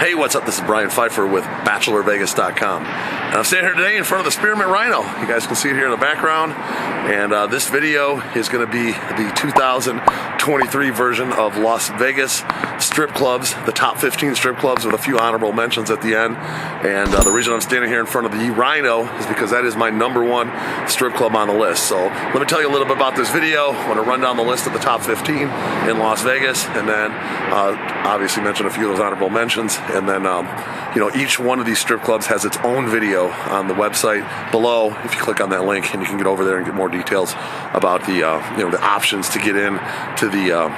Hey, what's up? This is Brian Pfeiffer with BachelorVegas.com. And I'm standing here today in front of the Spearmint Rhino. You guys can see it here in the background. And this video is going to be the 2023 version of Las Vegas strip clubs, the top 15 strip clubs with a few honorable mentions at the end. And the reason I'm standing here in front of the Rhino is because that is my #1 strip club on the list. So let me tell you a little bit about this video. I'm going to run down the list of the top 15 in Las Vegas, and then obviously mention a few of those honorable mentions. And then, each one of these strip clubs has its own video on the website below. If you click on that link, and you can get over there and get more details about the, the options to get in to the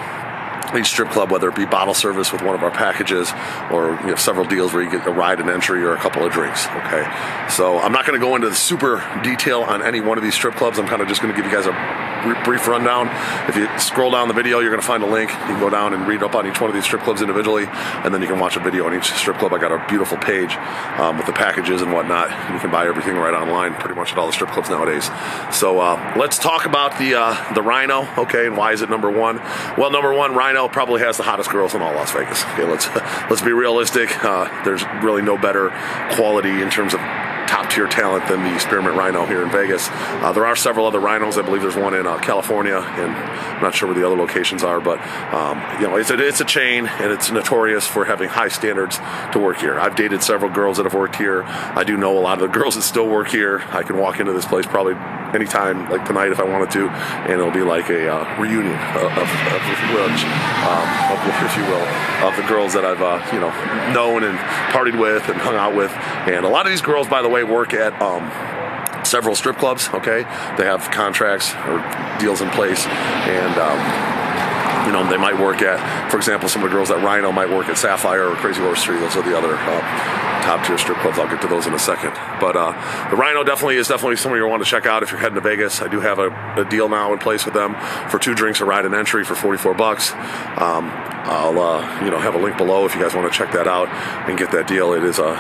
each strip club, whether it be bottle service with one of our packages, or several deals where you get a ride and entry or a couple of drinks. Okay, so I'm not going to go into the super detail on any one of these strip clubs. I'm kind of just going to give you guys a brief rundown. If you scroll down the video, you're going to find a link. You can go down and read up on each one of these strip clubs individually, and then you can watch a video on each strip club. I got a beautiful page with the packages and whatnot. You can buy everything right online, pretty much at all the strip clubs nowadays. So let's talk about the Rhino. Okay, and why is it #1? Well, #1, Rhino probably has the hottest girls in all Las Vegas. Okay, let's be realistic. There's really no better quality in terms of top-tier talent than the Spearmint Rhino here in Vegas. There are several other Rhinos. I believe there's one in California, and I'm not sure where the other locations are, but it's a chain, and it's notorious for having high standards to work here. I've dated several girls that have worked here. I do know a lot of the girls that still work here. I can walk into this place probably anytime, like tonight if I wanted to, and it'll be like a reunion of the girls that I've known and partied with and hung out with. And a lot of these girls, by the way, work at several strip clubs. Okay, they have contracts or deals in place, and they might work at, for example, some of the girls at Rhino might work at Sapphire or Crazy Horse Street. Those are the other top-tier strip clubs. I'll get to those in a second. But the Rhino is definitely somewhere you want to check out if you're heading to Vegas. I do have a deal now in place with them for 2 drinks, a ride and entry for $44. I'll have a link below if you guys want to check that out and get that deal. It is a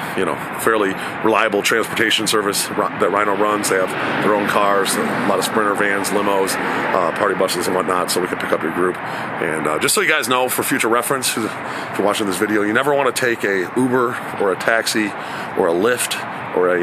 fairly reliable transportation service that Rhino runs. They have their own cars, a lot of Sprinter vans, limos, party buses and whatnot, so we can pick up your group. And just so you guys know, for future reference, if you're watching this video, you never want to take a Uber or a taxi or a Lyft or a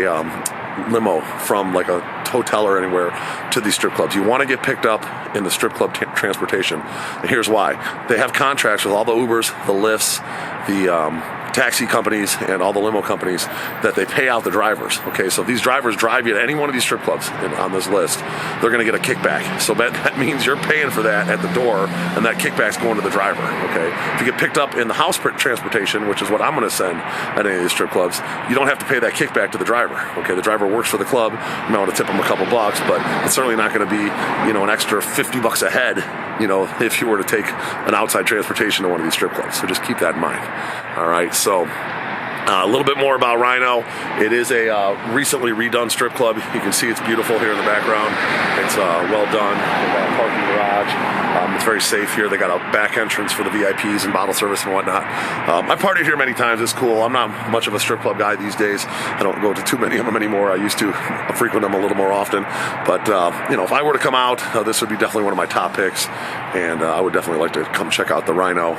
limo from like a hotel or anywhere to these strip clubs. You want to get picked up in the strip club transportation. And here's why. They have contracts with all the Ubers, the Lyfts, the taxi companies, and all the limo companies that they pay out the drivers. Okay, so if these drivers drive you to any one of these strip clubs on this list, they're going to get a kickback. So that means you're paying for that at the door, and that kickback's going to the driver. Okay, if you get picked up in the house transportation, which is what I'm going to send at any of these strip clubs, you don't have to pay that kickback to the driver. Okay, the driver works for the club. You might want to tip him a couple bucks, but it's certainly not going to be an extra $50 a head, if you were to take an outside transportation to one of these strip clubs. So just keep that in mind. All right, so a little bit more about Rhino. It is a recently redone strip club. You can see it's beautiful here in the background. It's well done. They've got a parking garage. It's very safe here. They got a back entrance for the VIPs and bottle service and whatnot. I've partied here many times. It's cool. I'm not much of a strip club guy these days. I don't go to too many of them anymore. I used to frequent them a little more often. But, if I were to come out, this would be definitely one of my top picks. And I would definitely like to come check out the Rhino.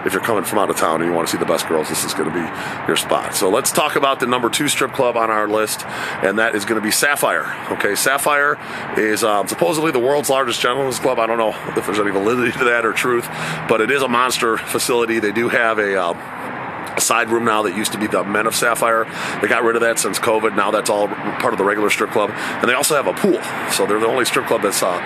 If you're coming from out of town and you want to see the best girls, this is going to be your spot. So let's talk about the #2 strip club on our list, and that is going to be Sapphire. Okay, Sapphire is supposedly the world's largest gentleman's club. I don't know if there's any validity to that or truth, but it is a monster facility. They do have a side room now that used to be the Men of Sapphire. They got rid of that since COVID. Now that's all part of the regular strip club. And they also have a pool. So they're the only strip club that's a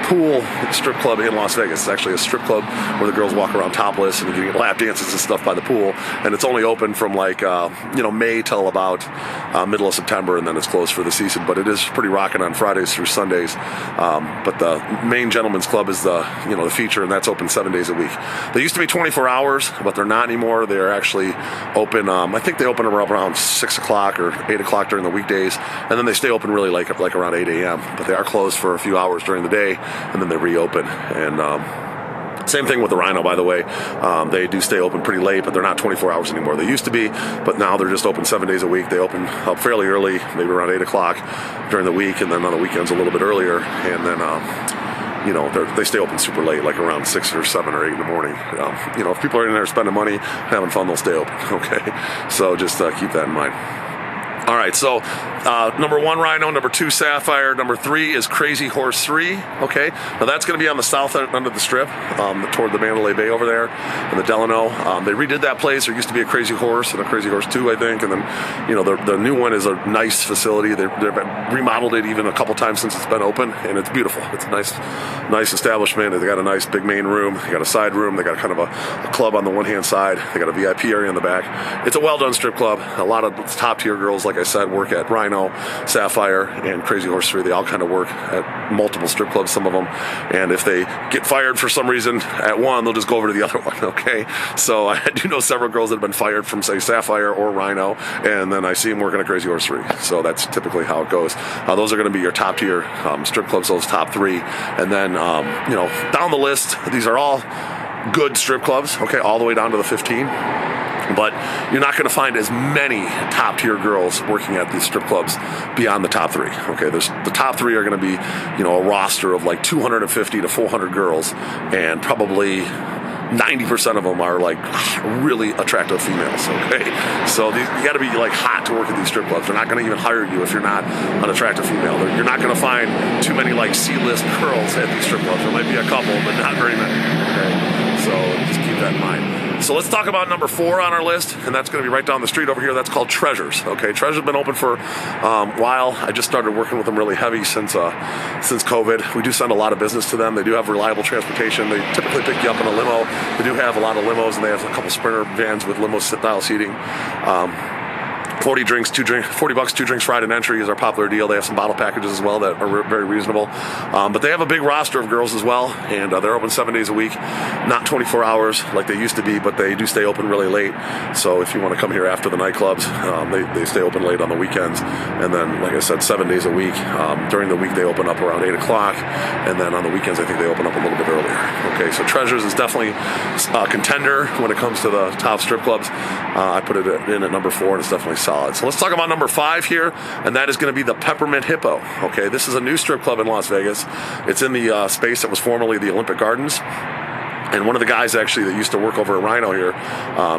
pool strip club in Las Vegas. It's actually a strip club where the girls walk around topless and you get lap dances and stuff by the pool. And it's only open from May till about middle of September, and then it's closed for the season. But it is pretty rocking on Fridays through Sundays. But the main gentleman's club is the feature, and that's open 7 days a week. They used to be 24 hours, but they're not anymore. They're actually open. I think they open around 6 o'clock or 8 o'clock during the weekdays, and then they stay open really like around 8 a.m. But they are closed for a few hours during the day, and then they reopen. And same thing with the Rhino, by the way. They do stay open pretty late, but they're not 24 hours anymore. They used to be, but now they're just open 7 days a week. They open up fairly early, maybe around 8 o'clock during the week, and then on the weekends a little bit earlier. And then they stay open super late, like around 6 or 7 or 8 in the morning. If people are in there spending money, having fun, they'll stay open. Okay, so just keep that in mind. All right, so number 1 Rhino, number 2 Sapphire, number 3 is Crazy Horse 3. Okay, now that's going to be on the south end of the strip, toward the Mandalay Bay over there, in the Delano. They redid that place. There used to be a Crazy Horse and a Crazy Horse 2, I think, and then the new one is a nice facility. They've remodeled it even a couple times since it's been open, and it's beautiful. It's a nice establishment. They got a nice big main room. They got a side room. They got kind of a club on the one hand side. They got a VIP area in the back. It's a well done strip club. A lot of top tier girls, like I said, work at Rhino, Sapphire, and Crazy Horse 3. They all kind of work at multiple strip clubs, some of them. And if they get fired for some reason at one, they'll just go over to the other one, okay? So I do know several girls that have been fired from, say, Sapphire or Rhino, and then I see them working at Crazy Horse 3. So that's typically how it goes. Those are going to be your top tier strip clubs, those top 3. And then, down the list, these are all good strip clubs, okay, all the way down to the 15. But you're not going to find as many top-tier girls working at these strip clubs beyond the top 3. Okay, the top 3 are going to be, a roster of like 250 to 400 girls, and probably 90% of them are like really attractive females. Okay, so you got to be like hot to work at these strip clubs. They're not going to even hire you if you're not an attractive female. You're not going to find too many like C-list girls at these strip clubs. There might be a couple, but not very many. Okay, so just keep that in mind. So let's talk about number 4 on our list, and that's going to be right down the street over here. That's called Treasures. Okay, Treasure's been open for a while. I just started working with them really heavy since COVID. We do send a lot of business to them. They do have reliable transportation. They typically pick you up in a limo. They do have a lot of limos, and they have a couple Sprinter vans with limo-style seating. $40 drinks, 2 drinks fried and entry is our popular deal. They have some bottle packages as well that are very reasonable. But they have a big roster of girls as well, and they're open 7 days a week, not 24 hours like they used to be, but they do stay open really late. So if you want to come here after the nightclubs, they stay open late on the weekends. And then, like I said, 7 days a week. During the week, they open up around 8 o'clock, and then on the weekends, I think they open up a little bit earlier. Okay, so Treasures is definitely a contender when it comes to the top strip clubs. I put it in at number 4, and it's definitely solid. So let's talk about number 5 here, and that is going to be the Peppermint Hippo. Okay, this is a new strip club in Las Vegas. It's in the space that was formerly the Olympic Gardens. And one of the guys actually that used to work over at Rhino here,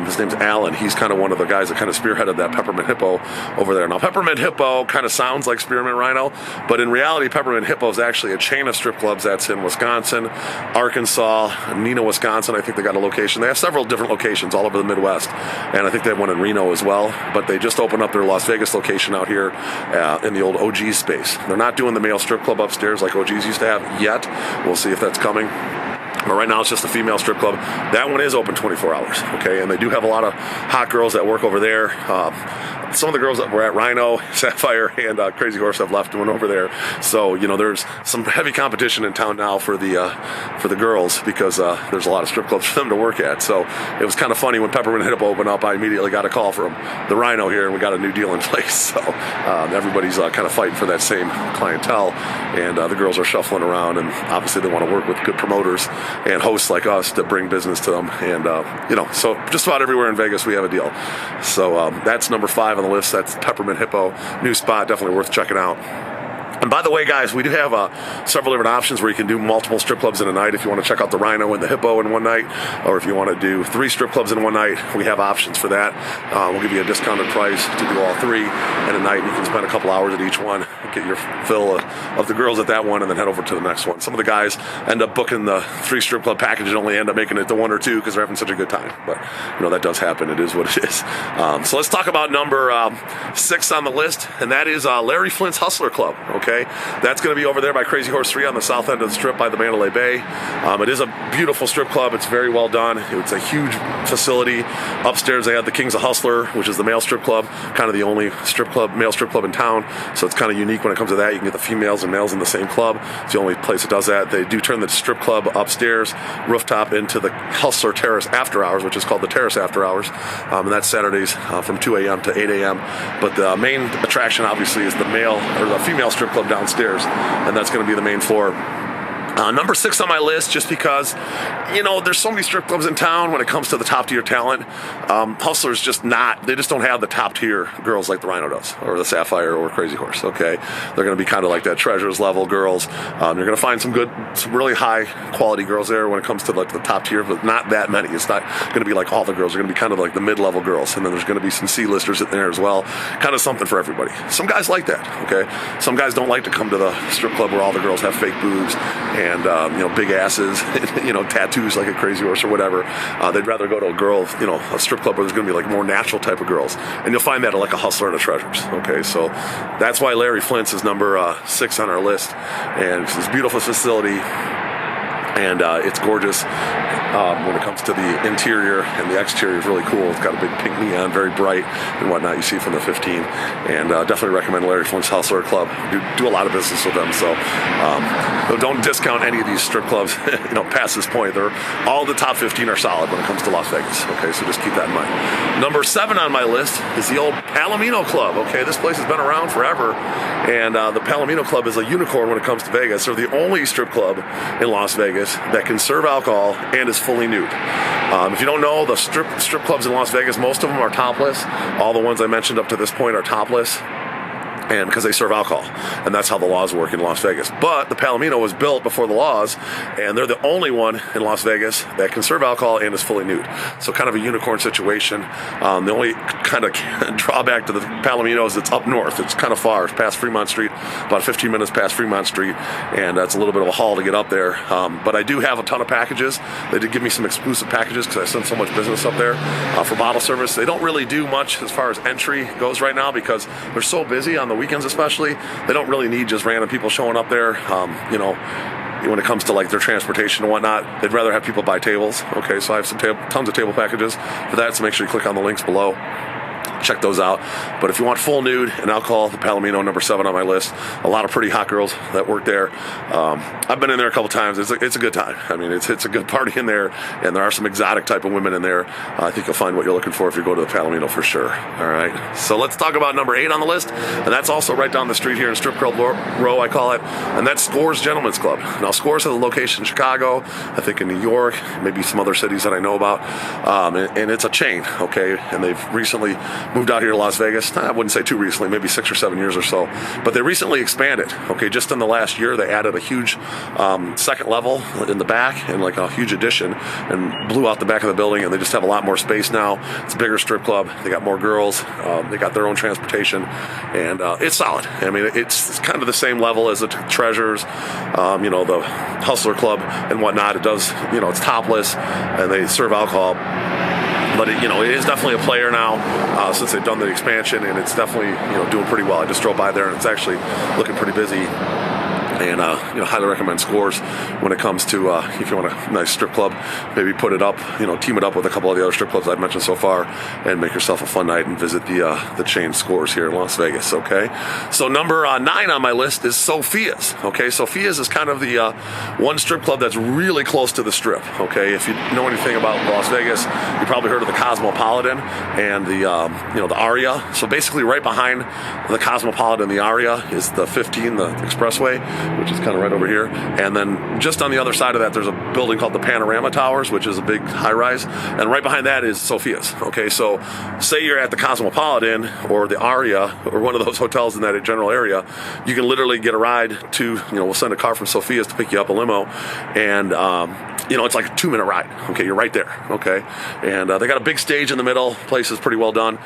his name's Alan. He's kind of one of the guys that kind of spearheaded that Peppermint Hippo over there. Now, Peppermint Hippo kind of sounds like Spearmint Rhino, but in reality, Peppermint Hippo is actually a chain of strip clubs that's in Wisconsin, Arkansas, Neenah, Wisconsin. I think they got a location. They have several different locations all over the Midwest, and I think they have one in Reno as well. But they just opened up their Las Vegas location out here in the old OG's space. They're not doing the male strip club upstairs like OG's used to have yet. We'll see if that's coming. But right now it's just a female strip club. That one is open 24 hours, okay? And they do have a lot of hot girls that work over there. Some of the girls that were at Rhino, Sapphire, and Crazy Horse have left and went over there. So, there's some heavy competition in town now for the girls because there's a lot of strip clubs for them to work at. So it was kind of funny when Peppermint Hippo opened up, I immediately got a call from the Rhino here, and we got a new deal in place. So everybody's kind of fighting for that same clientele, and the girls are shuffling around, and obviously they want to work with good promoters and hosts like us to bring business to them. And, so just about everywhere in Vegas we have a deal. So that's number 5 on the list. That's Peppermint Hippo. New spot, definitely worth checking out. And by the way, guys, we do have several different options where you can do multiple strip clubs in a night. If you want to check out the Rhino and the Hippo in one night, or if you want to do 3 strip clubs in one night, we have options for that. We'll give you a discounted price to do all 3 in a night. You can spend a couple hours at each one, get your fill of the girls at that one, and then head over to the next one. Some of the guys end up booking the 3 strip club package and only end up making it to 1 or 2 because they're having such a good time. But, that does happen. It is what it is. So let's talk about number 6 on the list, and that is Larry Flint's Hustler Club, okay? That's going to be over there by Crazy Horse 3 on the south end of the strip by the Mandalay Bay. It is a beautiful strip club. It's very well done. It's a huge facility. Upstairs they have the Kings of Hustler, which is the male strip club, kind of the only male strip club in town. So it's kind of unique when it comes to that. You can get the females and males in the same club. It's the only place that does that. They do turn the strip club upstairs, rooftop, into the Hustler Terrace After Hours, which is called the Terrace After Hours. And that's Saturdays from 2 a.m. to 8 a.m. But the main attraction, obviously, is the female strip club downstairs, and that's going to be the main floor. Number 6 on my list, just because, there's so many strip clubs in town when it comes to the top tier talent. Hustler's just they just don't have the top tier girls like the Rhino does, or the Sapphire, or Crazy Horse, okay? They're going to be kind of like that Treasures level girls. You're going to find some really high quality girls there when it comes to like the top tier, but not that many. It's not going to be like all the girls. They're going to be kind of like the mid-level girls, and then there's going to be some C-listers in there as well. Kind of something for everybody. Some guys like that, okay? Some guys don't like to come to the strip club where all the girls have fake boobs and big asses, tattoos like a Crazy Horse or whatever. They'd rather go to a strip club where there's going to be like more natural type of girls, and you'll find that at like a Hustler and a Treasures. Okay, so that's why Larry Flint's is number 6 on our list, and it's this beautiful facility, and it's gorgeous. When it comes to the interior and the exterior, is really cool. It's got a big pink neon, very bright and whatnot. You see from the 15, and definitely recommend Larry Flint's Hustler Club. Do a lot of business with them, so don't discount any of these strip clubs. Past this point, all the top 15 are solid when it comes to Las Vegas. Okay, so just keep that in mind. Number 7 on my list is the old PALOMINO Club. Okay, this place has been around forever, and the PALOMINO Club is a unicorn when it comes to Vegas. They're the only strip club in Las Vegas that can serve alcohol and is fully nude. If you don't know, the strip clubs in Las Vegas, most of them are topless. All the ones I mentioned up to this point are topless, and because they serve alcohol, and that's how the laws work in Las Vegas. But the PALOMINO was built before the laws, and they're the only one in Las Vegas that can serve alcohol and is fully nude. So kind of a unicorn situation. The only kind of drawback to the PALOMINO is it's up north. It's kind of far. It's past Fremont Street, about 15 minutes past Fremont Street, and that's a little bit of a haul to get up there. But I do have a ton of packages. They did give me some exclusive packages because I send so much business up there for bottle service. They don't really do much as far as entry goes right now because they're so busy on the weekends especially. They don't really need just random people showing up there. When it comes to like their transportation and whatnot, they'd rather have people buy tables. Okay, so I have some tons of table packages for that, so make sure you click on the links below. Check those out. But if you want full nude and alcohol, the PALOMINO, number 7 on my list. A lot of pretty hot girls that work there. I've been in there a couple times. It's a good time. I mean, it's a good party in there, and there are some exotic type of women in there. I think you'll find what you're looking for if you go to the PALOMINO for sure. All right. So let's talk about number 8 on the list, and that's also right down the street here in Strip Club Row, I call it, and that's Scores Gentlemen's Club. Now, Scores has a location in Chicago, I think in New York, maybe some other cities that I know about, and it's a chain, okay, and they've recently moved out here to Las Vegas. I wouldn't say too recently, maybe 6 or 7 years or so, but they recently expanded. Okay, just in the last year, they added a huge second level in the back and like a huge addition and blew out the back of the building, and they just have a lot more space now. It's a bigger strip club. They got more girls. They got their own transportation, and it's solid. I mean, it's kind of the same level as the Treasures, the Hustler Club and whatnot. It does, it's topless, and they serve alcohol. But it is definitely a player now since they've done the expansion, and it's definitely doing pretty well. I just drove by there, and it's actually looking pretty busy. And highly recommend Scores when it comes to if you want a nice strip club, maybe put it up, team it up with a couple of the other strip clubs I've mentioned so far, and make yourself a fun night and visit the chain Scores here in Las Vegas. Okay, so number 9 on my list is SOPHIAS. Okay, SOPHIAS is kind of the one strip club that's really close to the strip. Okay, if you know anything about Las Vegas, you probably heard of the Cosmopolitan and the Aria. So basically, right behind the Cosmopolitan and the Aria is the 15, the expressway, which is kind of right over here. And then just on the other side of that, there's a building called the Panorama Towers, which is a big high-rise. And right behind that is SOPHIAS. Okay, so say you're at the Cosmopolitan or the Aria or one of those hotels in that general area, you can literally get a ride to, we'll send a car from SOPHIAS to pick you up, a limo, and it's like a 2-minute ride. Okay, you're right there. Okay, and they got a big stage in the middle. Place is pretty well done.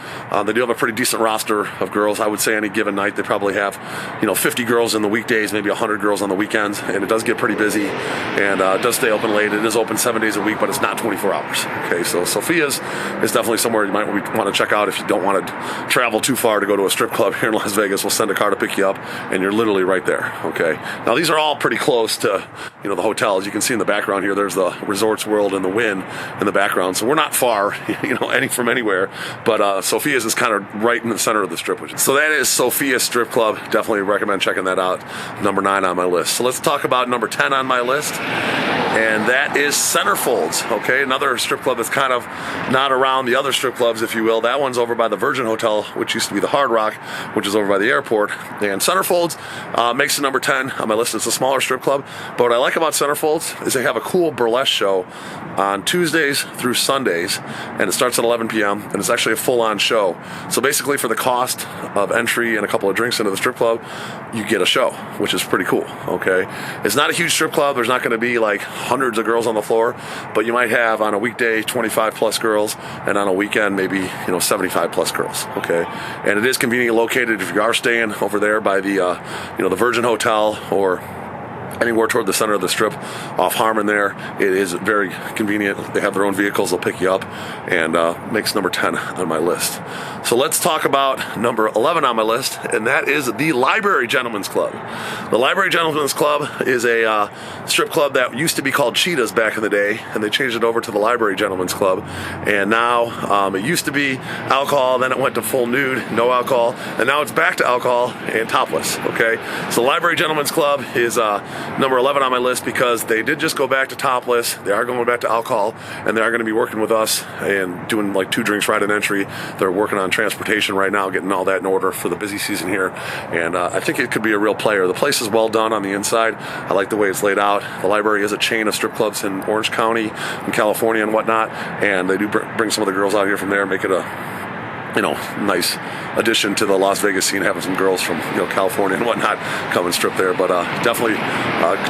They do have a pretty decent roster of girls. I would say any given night they probably have 50 girls in the weekdays, maybe 100 girls on the weekends, and it does get pretty busy, and it does stay open late. It is open 7 days a week, but it's not 24 hours. Okay, so SOPHIAS is definitely somewhere you might want to check out if you don't want to travel too far to go to a strip club here in Las Vegas. We'll send a car to pick you up, and you're literally right there. Okay, now these are all pretty close to the hotels. You can see in the background here, there's the Resorts World and the Wynn in the background, so we're not far, from anywhere. But SOPHIAS is kind of right in the center of the strip. So that is SOPHIAS Strip Club. Definitely recommend checking that out. Number 9 on my list. So let's talk about number 10 on my list. and that is CENTERFOLD'S. Okay, another strip club that's kind of not around the other strip clubs, if you will. That one's over by the Virgin Hotel, which used to be the Hard Rock, which is over by the airport. And CENTERFOLD'S makes it number 10 on my list. It's a smaller strip club, but what I like about CENTERFOLD'S is they have a cool burlesque show on Tuesdays through Sundays, and it starts at 11 p.m. and it's actually a full-on show. So basically, for the cost of entry and a couple of drinks into the strip club, you get a show, which is pretty cool. Okay, it's not a huge strip club. There's not going to be like hundreds of girls on the floor, but you might have on a weekday 25 plus girls, and on a weekend maybe 75 plus girls. Okay, and it is conveniently located if you are staying over there by the the Virgin Hotel or anywhere toward the center of the strip off Harmon there. It is very convenient. They have their own vehicles. They'll pick you up, and makes number 10 on my list. So let's talk about number 11 on my list, and that is the Library Gentlemen's Club. The Library Gentlemen's Club is a strip club that used to be called Cheetah's back in the day, and they changed it over to the Library Gentlemen's Club. And now it used to be alcohol, then it went to full nude, no alcohol, and now it's back to alcohol and topless. Okay, so the Library Gentlemen's Club is number 11 on my list because they did just go back to topless. They are going back to alcohol, and they are going to be working with us and doing like 2 drinks right at entry. They're working on transportation right now, getting all that in order for the busy season here, and I think it could be a real player. The place is well done on the inside. I like the way it's laid out. The library is a chain of strip clubs in Orange County, in California and whatnot, and they do bring some of the girls out here from there, make it a nice addition to the Las Vegas scene, having some girls from California and whatnot come and strip there. But definitely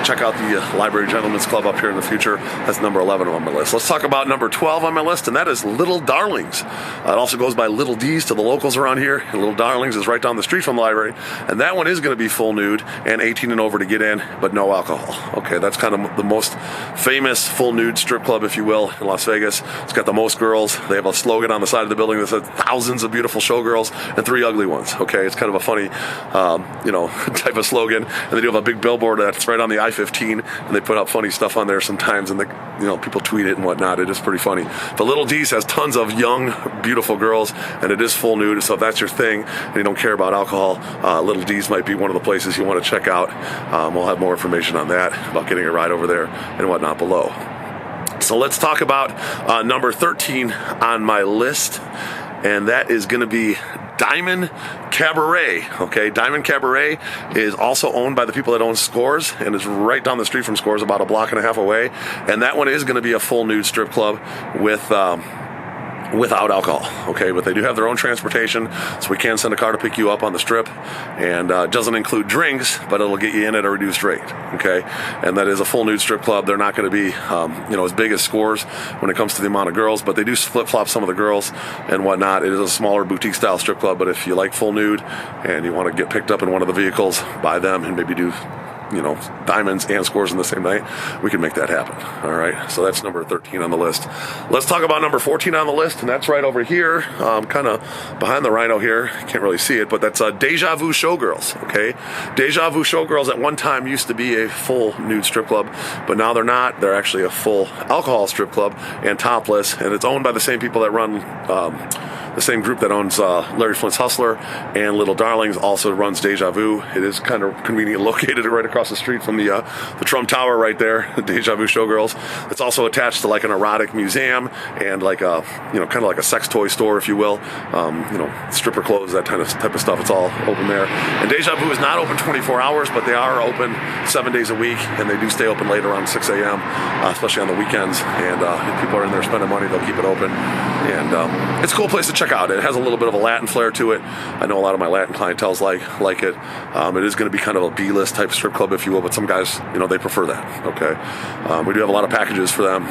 check out the Library Gentlemen's Club up here in the future. That's number 11 on my list. Let's talk about number 12 on my list, and that is Little Darlings. It also goes by Little D's to the locals around here, and Little Darlings is right down the street from the library, and that one is going to be full nude and 18 and over to get in, but no alcohol. Okay, that's kind of the most famous full nude strip club, if you will, in Las Vegas. It's got the most girls. They have a slogan on the side of the building that says thousands of beautiful showgirls and 3 ugly ones. Okay, it's kind of a funny, type of slogan. And they do have a big billboard that's right on the I-15, and they put up funny stuff on there sometimes, and people tweet it and whatnot. It is pretty funny. But Little D's has tons of young, beautiful girls, and it is full nude. So if that's your thing and you don't care about alcohol, Little D's might be one of the places you want to check out. We'll have more information on that, about getting a ride over there and whatnot below. So let's talk about number 13 on my list, and that is going to be Diamond Cabaret. Okay, Diamond Cabaret is also owned by the people that own Scores, and is right down the street from Scores, about a block and a half away. And that one is going to be a full nude strip club without alcohol. Okay, but they do have their own transportation, so we can send a car to pick you up on the strip, and it doesn't include drinks, but it'll get you in at a reduced rate. Okay, and that is a full nude strip club. They're not going to be as big as Scores when it comes to the amount of girls, but they do flip-flop some of the girls and whatnot. It is a smaller boutique style strip club, but if you like full nude and you want to get picked up in one of the vehicles by them and maybe do diamonds and Scores in the same night, we can make that happen. All right, so that's number 13 on the list. Let's talk about number 14 on the list, and that's right over here, kind of behind the Rhino here. Can't really see it, but that's Deja Vu Showgirls. Okay, Deja Vu Showgirls at one time used to be a full nude strip club, but now they're not. They're actually a full alcohol strip club and topless, and it's owned by the same people that run the same group that owns Larry Flint's Hustler, and Little Darlings also runs Deja Vu. It is kind of conveniently located right across the street from the Trump Tower right there, Deja Vu Showgirls. It's also attached to like an erotic museum and like a kind of like a sex toy store, if you will. Stripper clothes, that type of stuff. It's all open there. And Deja Vu is not open 24 hours, but they are open 7 days a week, and they do stay open late around 6 a.m., especially on the weekends. And if people are in there spending money, they'll keep it open. And it's a cool place to check out. It has a little bit of a Latin flair to it. I know a lot of my Latin clientele's like it. It is going to be kind of a B-list type strip club, if you will, but some guys, they prefer that. Okay, we do have a lot of packages for them,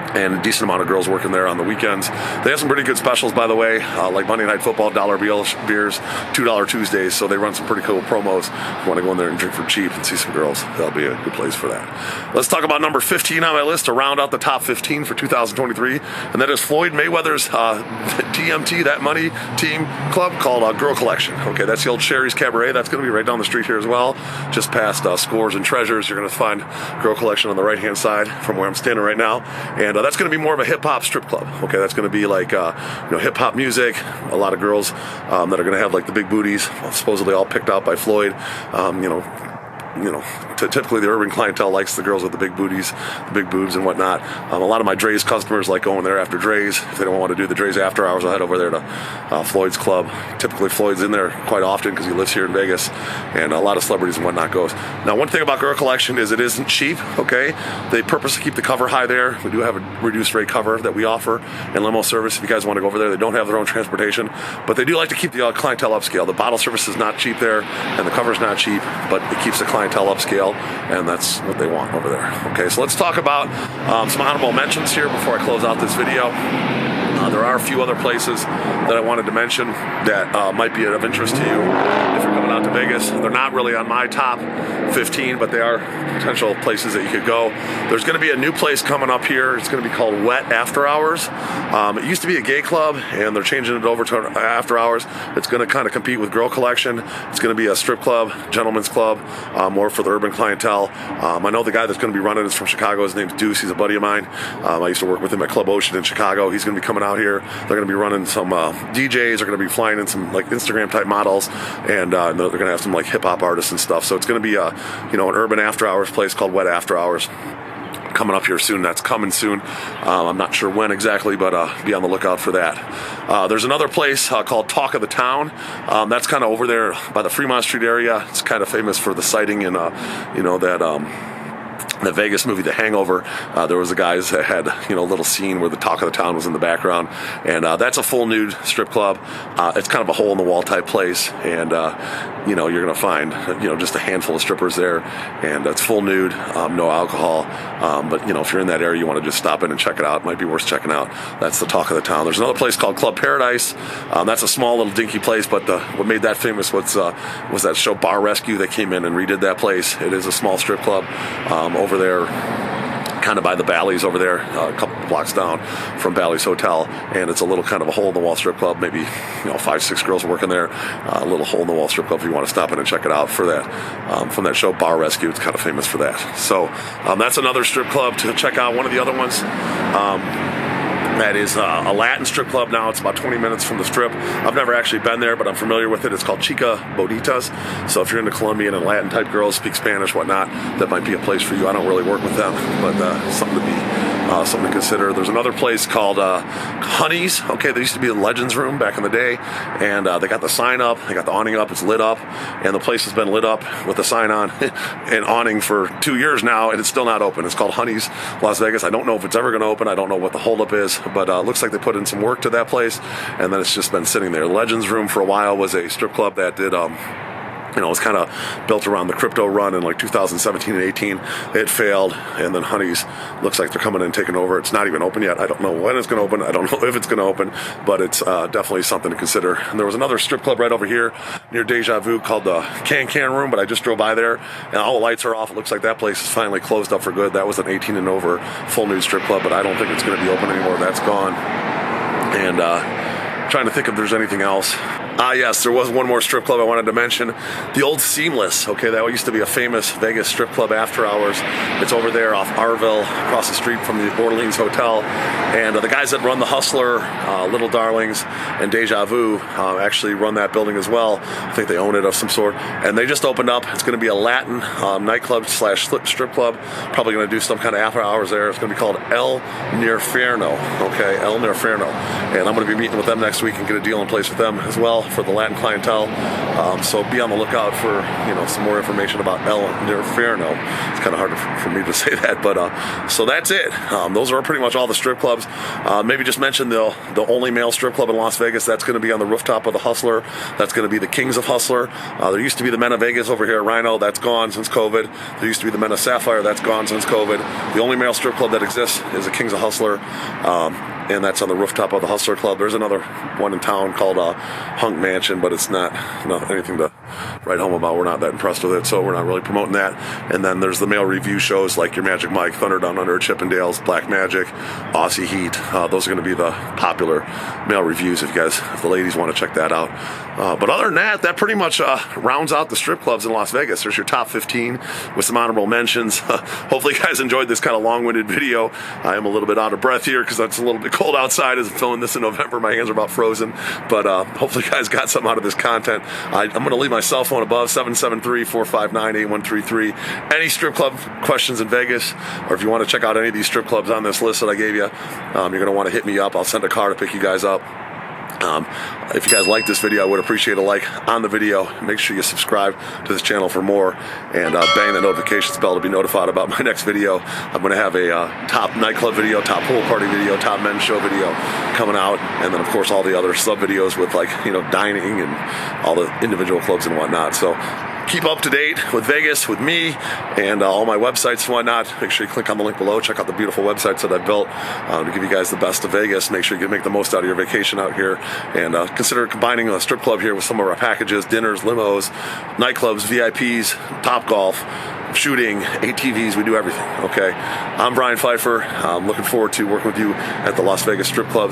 and a decent amount of girls working there on the weekends. They have some pretty good specials, by the way, like Monday Night Football, $1 beers, $2 Tuesdays, so they run some pretty cool promos. If you want to go in there and drink for cheap and see some girls, that'll be a good place for that. Let's talk about number 15 on my list to round out the top 15 for 2023, and that is Floyd Mayweather's TMT, That Money Team Club, called Girl Collection. Okay, that's the old Sherry's Cabaret. That's going to be right down the street here as well, just past Scores and Treasures. You're going to find Girl Collection on the right-hand side from where I'm standing right now, and that's going to be more of a hip-hop strip club. Okay, that's going to be like hip-hop music, a lot of girls that are going to have like the big booties, supposedly all picked out by Floyd, typically the urban clientele likes the girls with the big booties, the big boobs and whatnot. A lot of my Dre's customers like going there after Dre's. If they don't want to do the Dre's after hours, I'll head over there to Floyd's Club. Typically Floyd's in there quite often because he lives here in Vegas, and a lot of celebrities and whatnot goes. Now, one thing about Girl Collection is it isn't cheap, okay? They purposely keep the cover high there. We do have a reduced rate cover that we offer and limo service if you guys want to go over there. They don't have their own transportation, but they do like to keep the clientele upscale. The bottle service is not cheap there, and the cover's not cheap, but it keeps the clientele upscale, and that's what they want over there. Okay, so let's talk about some honorable mentions here before I close out this video. There are a few other places that I wanted to mention that might be of interest to you if you're coming out to Vegas. They're not really on my top 15, but they are potential places that you could go. There's going to be a new place coming up here. It's going to be called Wet After Hours. It used to be a gay club, and they're changing it over to after hours. It's going to kind of compete with Girl Collection. It's going to be a strip club, gentleman's club, more for the urban clientele. I know the guy that's going to be running is from Chicago. His name's Deuce. He's a buddy of mine. I used to work with him at Club Ocean in Chicago. He's going to be coming out here. They're going to be running some DJs. They're going to be flying in some like Instagram type models, and they're going to have some like hip hop artists and stuff. So it's going to be an urban after hours place called Wet After Hours coming up here soon. That's coming soon. I'm not sure when exactly, but be on the lookout for that. There's another place called Talk of the Town. That's kind of over there by the Fremont Street area. It's kind of famous for the sighting in the Vegas movie The Hangover. There was a guys that had a little scene where the Talk of the Town was in the background, and that's a full nude strip club. It's kind of a hole in the wall type place, and you're gonna find just a handful of strippers there, and it's full nude, no alcohol, but if you're in that area, you want to just stop in and check it out. It might be worth checking out. That's the Talk of the Town. There's another place called Club Paradise. That's a small little dinky place, but what made that famous was that show Bar Rescue. They came in and redid that place. It is a small strip club over there, kind of by the Bally's over there, a couple blocks down from Bally's Hotel, and it's a little kind of a hole-in-the-wall strip club. Maybe 5-6 girls working there. A little hole-in-the-wall strip club if you want to stop in and check it out for that. From that show Bar Rescue, it's kind of famous for that. So that's another strip club to check out. One of the other ones that is a Latin strip club now. It's about 20 minutes from the strip. I've never actually been there, but I'm familiar with it. It's called Chica Bonitas. So if you're into Colombian and Latin type girls, speak Spanish, whatnot, that might be a place for you. I don't really work with them, but something to consider. There's another place called Honey's. Okay, there used to be a Legends Room back in the day, and they got the sign up, they got the awning up, it's lit up, and the place has been lit up with the sign on and awning for 2 years now, and it's still not open. It's called Honey's Las Vegas. I don't know if it's ever going to open. I don't know what the holdup is, but it looks like they put in some work to that place, and then it's just been sitting there. Legends Room for a while was a strip club that did it was kind of built around the crypto run in like 2017 and 18. It failed, and then Honey's looks like they're coming in and taking over. It's not even open yet. I don't know when it's going to open. I don't know if it's going to open, but it's definitely something to consider. And there was another strip club right over here near Deja Vu called the Can Room, but I just drove by there, and all the lights are off. It looks like that place is finally closed up for good. That was an 18 and over full nude strip club, but I don't think it's going to be open anymore. That's gone. And trying to think if there's anything else. Yes, there was one more strip club I wanted to mention. The old Seamless. Okay, that used to be a famous Vegas strip club after hours. It's over there off Arville, across the street from the Orleans Hotel. And the guys that run the Hustler, Little Darlings, and Deja Vu actually run that building as well. I think they own it of some sort. And they just opened up. It's going to be a Latin nightclub / strip club. Probably going to do some kind of after hours there. It's going to be called El Nirferno. Okay, El Nirferno. And I'm going to be meeting with them next week and get a deal in place with them as well for the Latin clientele. So be on the lookout for some more information about El Nirferno. It's kind of hard for me to say that, but so that's it. Those are pretty much all the strip clubs. Maybe just mention the only male strip club in Las Vegas. That's going to be on the rooftop of the Hustler. That's going to be the Kings of Hustler. There used to be the Men of Vegas over here at Rhino. That's gone since COVID. There used to be the Men of Sapphire. That's gone since COVID. The only male strip club that exists is the Kings of Hustler. And that's on the rooftop of the Hustler Club. There's another one in town called Hunk Mansion, but it's not anything to write home about. We're not that impressed with it, so we're not really promoting that. And then there's the male review shows like your Magic Mike, Thunder Down Under, Chippendales, Black Magic, Aussie Heat. Those are going to be the popular male reviews if the ladies want to check that out. But other than that pretty much rounds out the strip clubs in Las Vegas. There's your top 15 with some honorable mentions. Hopefully you guys enjoyed this kind of long-winded video. I am a little bit out of breath here because it's a little bit cold outside as I'm filming this in November. My hands are about frozen, but hopefully you guys got something out of this content. I'm going to leave my my cell phone above, 773-459-8133. Any strip club questions in Vegas, or if you want to check out any of these strip clubs on this list that I gave you, you're going to want to hit me up. I'll send a car to pick you guys up. If you guys like this video, I would appreciate a like on the video. Make sure you subscribe to this channel for more, and bang the notifications bell to be notified about my next video. I'm going to have a top nightclub video, top pool party video, top men's show video coming out, and then of course all the other sub videos with, like, you know, dining and all the individual clubs and whatnot. So keep up to date with Vegas with me and all my websites and whatnot. Make sure you click on the link below. Check out the beautiful websites that I built to give you guys the best of Vegas. Make sure you can make the most out of your vacation out here, and consider combining a strip club here with some of our packages: dinners, limos, nightclubs, VIPs, Top Golf, shooting, ATVs. We do everything. Okay, I'm Brian Pfeiffer. I'm looking forward to working with you at the Las Vegas strip club.